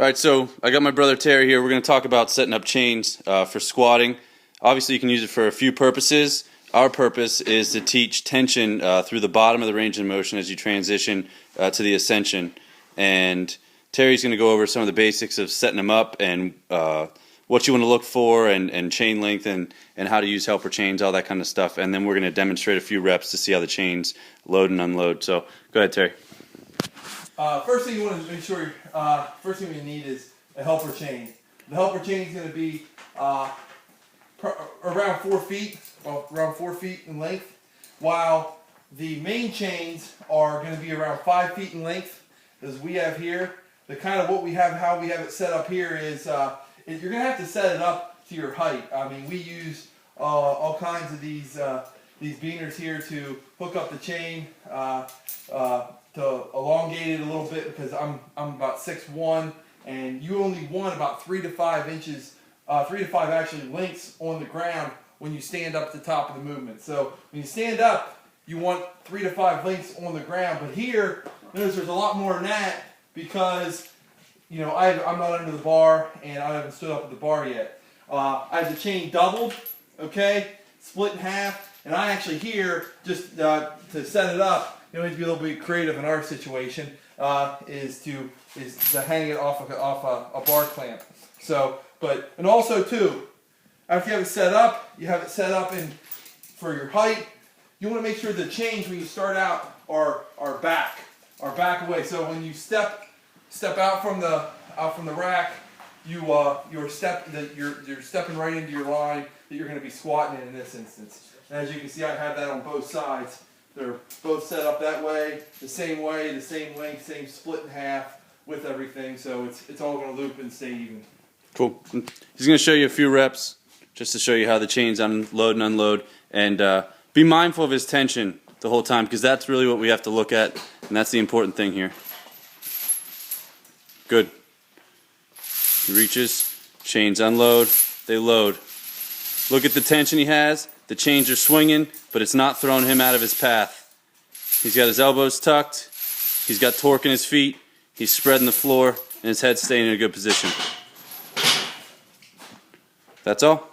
Alright, so I got my brother Terry here. We're going to talk about setting up chains for squatting. Obviously you can use it for a few purposes. Our purpose is to teach tension through the bottom of the range of motion as you transition to the ascension. And Terry's going to go over some of the basics of setting them up and what you want to look for and chain length and how to use helper chains, all that kind of stuff. And then we're going to demonstrate a few reps to see how the chains load and unload. So go ahead, Terry. First thing you want to make sure, first thing you need is a helper chain. The helper chain is going to be around 4 feet, in length, while the main chains are going to be around 5 feet in length, as we have here. The kind of what we have, how we have it set up here is, you're going to have to set it up to your height. I mean, we use all kinds of these beaners here to hook up the chain. To elongate it a little bit because I'm about 6'1", and you only want about 3 to 5 inches, 3 to 5 actually lengths on the ground when you stand up at the top of the movement. So when you stand up, you want 3 to 5 lengths on the ground. But here, notice there's a lot more than that because I'm not under the bar and I haven't stood up at the bar yet. I have the chain doubled, okay, split in half, and I actually here just to set it up. You know, to be a little bit creative in our situation is to hang it off a bar clamp. So, and also too, after you have it set up, you have it set up for your height. You want to make sure the chains when you start out are back away. So when you step out from the rack, you're stepping right into your line that you're going to be squatting in this instance. And as you can see, I have that on both sides. They're both set up that way, the same length, same split in half with everything, so it's all going to loop and stay even. Cool. He's going to show you a few reps just to show you how the chains unload and unload, and be mindful of his tension the whole time because that's really what we have to look at, and that's the important thing here. Good. He reaches, chains unload, they load. Look at the tension he has. The chains are swinging, but it's not throwing him out of his path. He's got his elbows tucked. He's got torque in his feet. He's spreading the floor, and his head's staying in a good position. That's all.